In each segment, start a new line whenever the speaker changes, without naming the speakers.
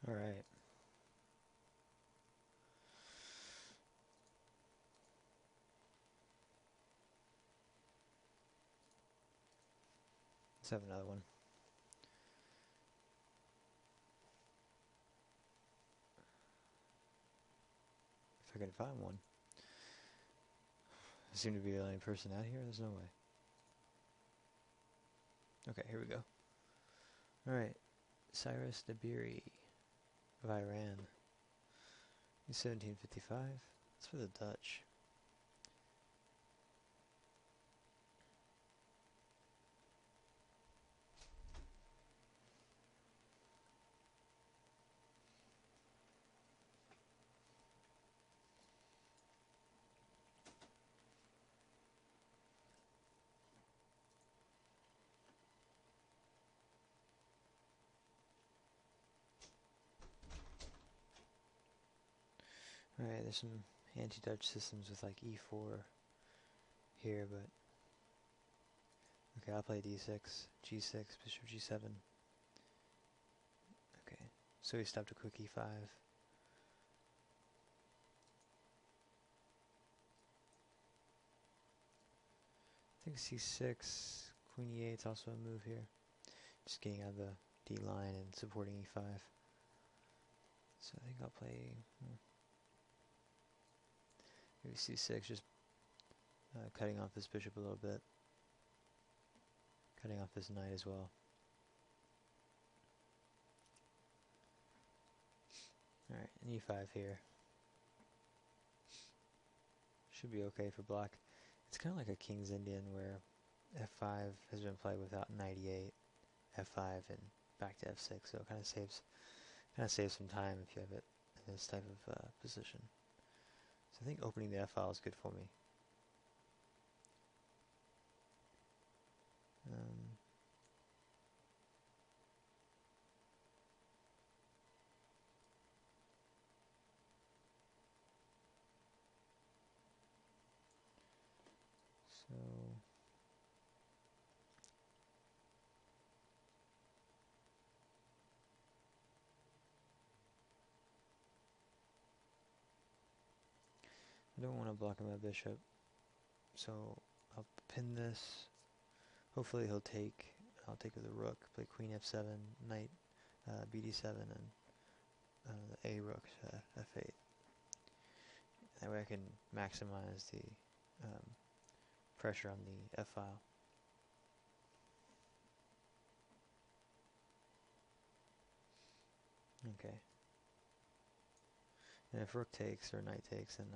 All right. Let's have another one. If I can find one. I seem to be the only person out here. There's no way. Okay, here we go. Alright. Cyrusdabiri of Iran. He's 1755. That's for the Dutch. Alright, there's some anti-Dutch systems with like e4 here, but okay, I'll play d6, g6, bishop g7. Okay, so he stopped a quick e5. I think c6, queen e8 is also a move here. Just getting out of the d line and supporting e5. So I think I'll play maybe c6, just cutting off this bishop a little bit. Cutting off this knight as well. Alright, an e5 here. Should be okay for black. It's kind of like a King's Indian where f5 has been played without knight e8, f5, and back to f6. So it kind of saves some time if you have it in this type of position. So I think opening the f-file is good for me. So I don't want to block my bishop, so I'll pin this. Hopefully he'll take. I'll take with the rook, play queen f7, knight bd7, and the a rook f8. That way I can maximize the pressure on the f-file. Okay. And if rook takes or knight takes, then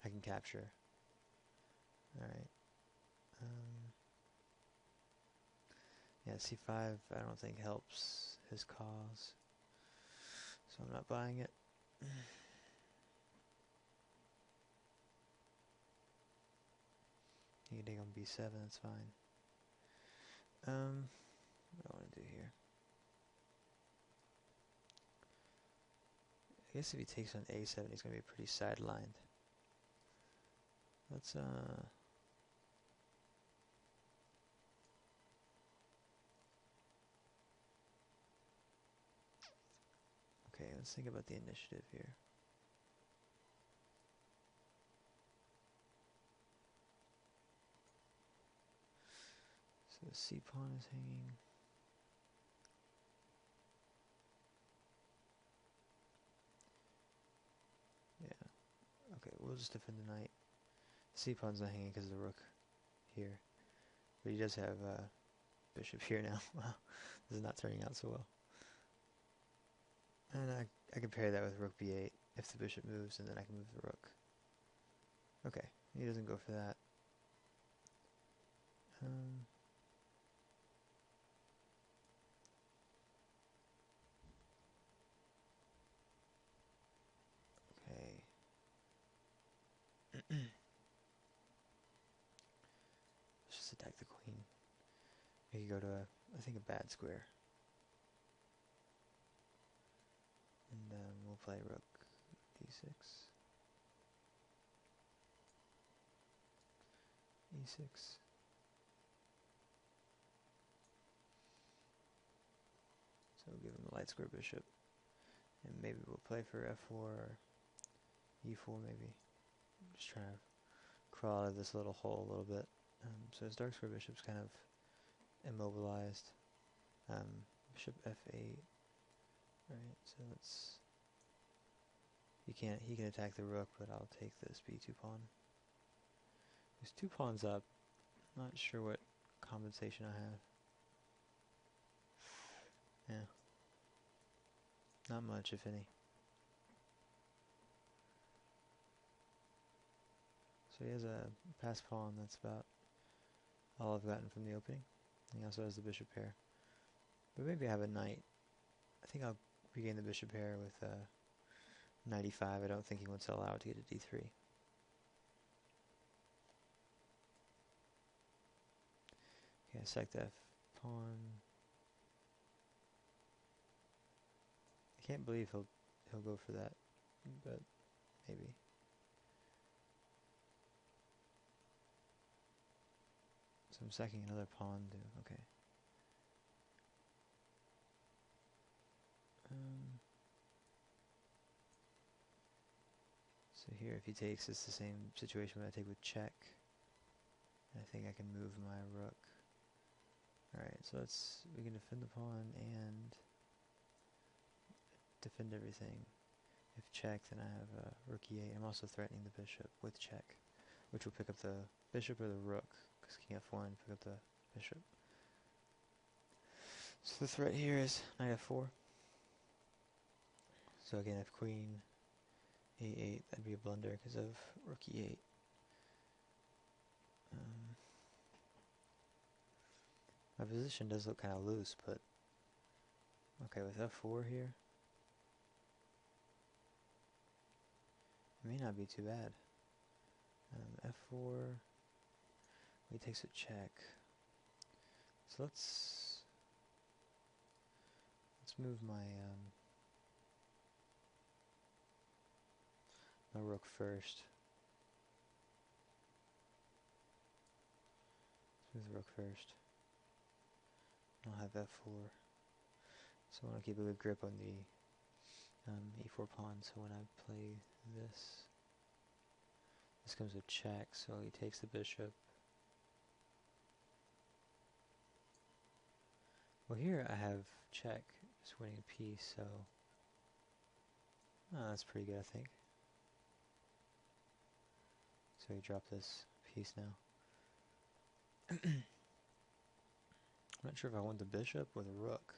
I can capture. All right. Yeah, c5 I don't think helps his cause, so I'm not buying it. You can take on b7, that's fine. What do I want to do here? I guess if he takes on a7, he's going to be pretty sidelined. Let's okay, let's think about the initiative here. So the c pawn is hanging. Yeah. Okay, we'll just defend the knight. C pawn's not hanging because of the rook here, but he does have bishop here now. Wow, this is not turning out so well. And I can pair that with rook b8 if the bishop moves, and then I can move the rook. Okay, he doesn't go for that. Okay. Let's just attack the queen. We could go to I think a bad square. And we'll play rook d6. e6. So we'll give him a light square bishop. And maybe we'll play for f4 or e4 maybe. Just trying to crawl out of this little hole a little bit. So his dark square bishop's kind of immobilized. Bishop f8. Alright, so let's... He can attack the rook, but I'll take this b2 pawn. There's 2 pawns up. Not sure what compensation I have. Yeah. Not much, if any. So he has a pass pawn, that's about all I've gotten from the opening. He also has the bishop pair. But maybe I have a knight. I think I'll regain the bishop pair with knight e5. I don't think he wants to allow it to get to d3. Okay, sec the f pawn. I can't believe he'll go for that, but maybe. So I'm sacking another pawn too. Okay. So here, if he takes, it's the same situation when I take with check. And I think I can move my rook. Alright, so we can defend the pawn and defend everything. If check, then I have rook e8. I'm also threatening the bishop with check, which will pick up the bishop or the rook, because king f1 pick up the bishop. So the threat here is knight f4. So again, if queen a8, that'd be a blunder because of rook e8. My position does look kind of loose, but okay, with f4 here, it may not be too bad. f4, he takes a check. So let's move my my rook first. Let's move the rook first. I'll have f4. So I want to keep a good grip on the e4 pawn. So when I play this comes with check. So he takes the bishop. Well, here I have check, just winning a piece. So that's pretty good, I think. So he dropped this piece now. I'm not sure if I want the bishop or the rook.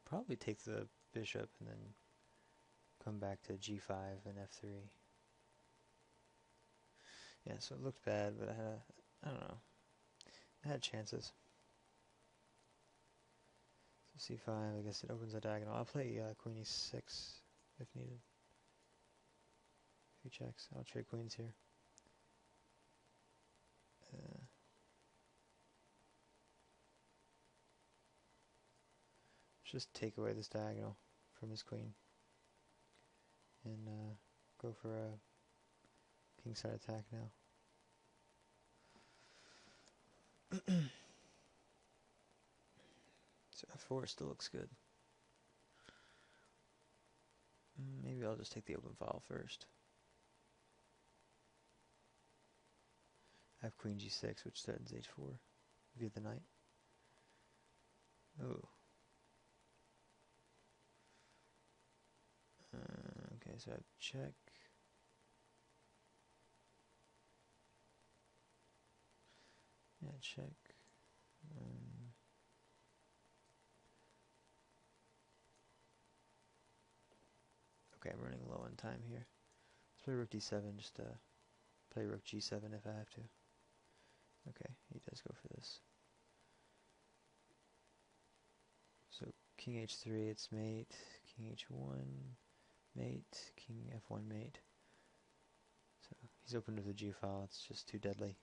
Probably take the bishop and then come back to g5 and f3. Yeah, so it looked bad, but I don't know. I had chances. So c5, I guess it opens a diagonal. I'll play queen e6 if needed. If he checks, I'll trade queens here. Just take away this diagonal from his queen and go for a kingside attack now. So f4 still looks good. Maybe I'll just take the open file first. I have queen g6, which threatens h4 via the knight. Oh. Okay, so I have check. Yeah, check. Okay, I'm running low on time here. Let's play rook d7, just play rook g7 if I have to. Okay, he does go for this. So king h3, it's mate, king h1, mate, king f1 mate. So he's open to the g file, it's just too deadly.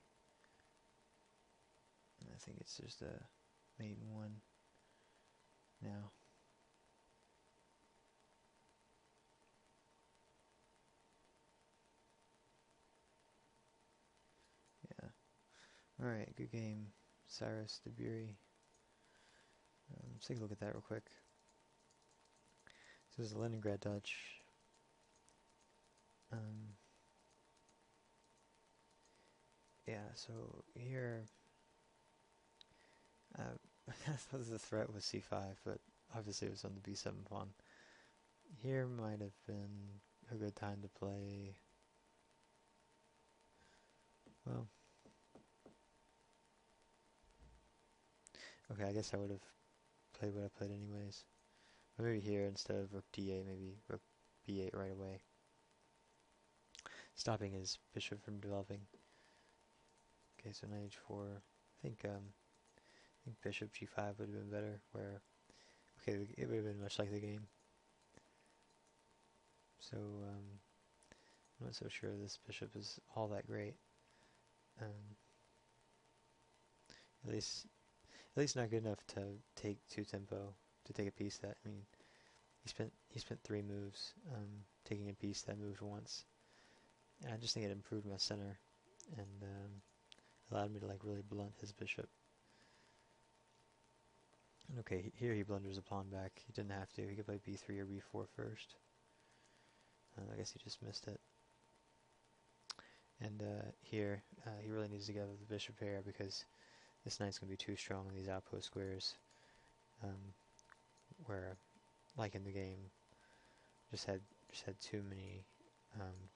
And I think it's just a mate 1 now. Yeah. Alright, good game, cyrusdabiri. Let's take a look at that real quick. So this is the Leningrad Dutch. Yeah, so here, I thought the threat was c5, but obviously it was on the b7 pawn. Here might have been a good time to play, well, okay, I guess I would have played what I played anyways. Or maybe here instead of rook d8, maybe rook b8 right away, stopping his bishop from developing. Okay, so knight h4. I think bishop g5 would have been better. Where, okay, it would have been much like the game. So I'm not so sure this bishop is all that great. At least not good enough to take two tempo to take a piece that, I mean, he spent 3 moves taking a piece that moved once. And I just think it improved my center and allowed me to like really blunt his bishop. And okay, here he blunders a pawn back. He didn't have to. He could play b3 or b4 first. I guess he just missed it. And here, he really needs to give up the bishop pair because this knight's going to be too strong in these outpost squares. Where, like in the game, just had too many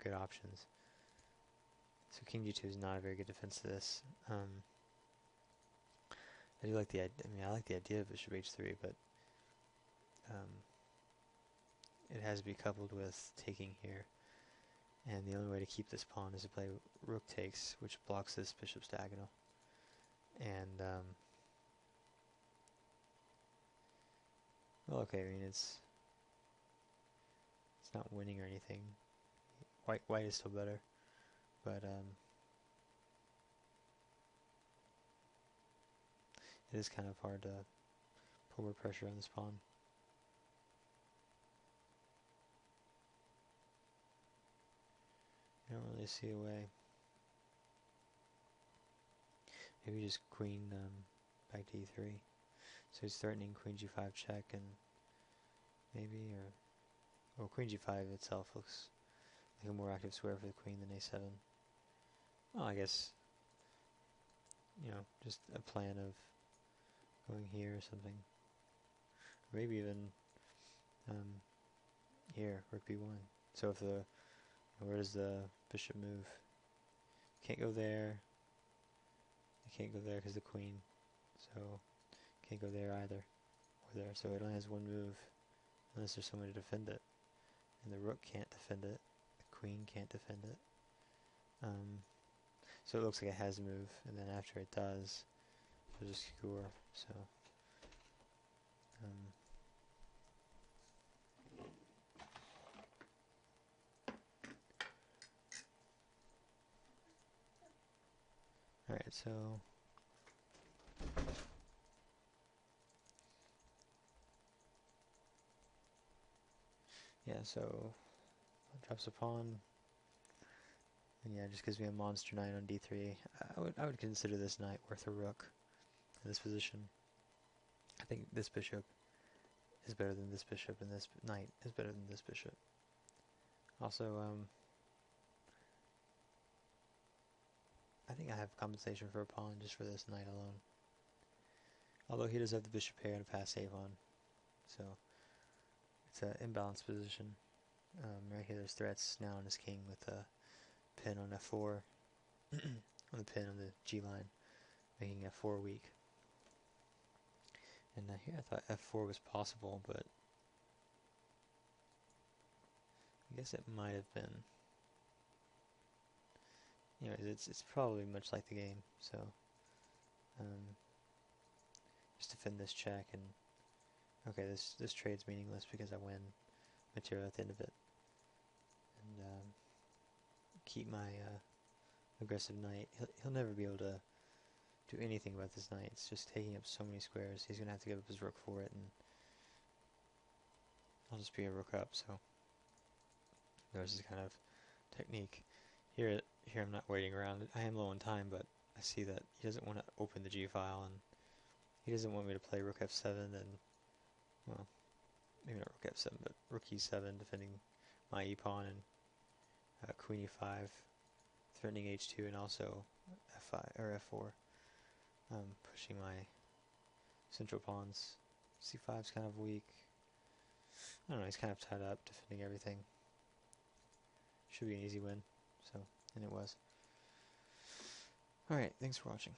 good options. So king g2 is not a very good defense to this. I do like the idea. I mean, I like the idea of bishop h3, but it has to be coupled with taking here. And the only way to keep this pawn is to play rook takes, which blocks this bishop's diagonal. And well, okay. I mean, it's not winning or anything. White is still better, but it is kind of hard to put more pressure on this pawn. I don't really see a way. Maybe just queen back to e3. So he's threatening queen g5 check, and maybe, or queen g5 itself looks like a more active square for the queen than a7. Well, I guess, you know, just a plan of going here or something. Or maybe even here, rook b1. So if the, where does the bishop move? Can't go there. I can't go there because the queen. So can't go there either, or there. So it only has one move, unless there's someone to defend it. And the rook can't defend it. The queen can't defend it. So it looks like it has a move, and then after it does, it'll just score. So alright, so yeah, so drops a pawn, and yeah, just gives me a monster knight on d3. I would consider this knight worth a rook in this position. I think this bishop is better than this bishop, and this knight is better than this bishop. Also, I think I have compensation for a pawn just for this knight alone. Although he does have the bishop pair and a pass save on, so it's an imbalanced position. Right here there's threats now on his king with a pin on f4, on the pin on the g line, making f4 weak. And here I thought f4 was possible, but I guess it might have been. Anyways, it's probably much like the game, so just defend this check, and okay, this trade's meaningless because I win material at the end of it, and keep my aggressive knight. He'll never be able to do anything about this knight. It's just taking up so many squares. He's gonna have to give up his rook for it, and I'll just be a rook up. So there's this kind of technique. Here I'm not waiting around. I am low on time, but I see that he doesn't want to open the g file, and he doesn't want me to play rook f7 and well, maybe not rook f7, but rook e7, defending my e-pawn, and queen e5, threatening h2, and also f5 or f4, pushing my central pawns. c5 is kind of weak. I don't know, he's kind of tied up, defending everything. Should be an easy win, so, and it was. Alright, thanks for watching.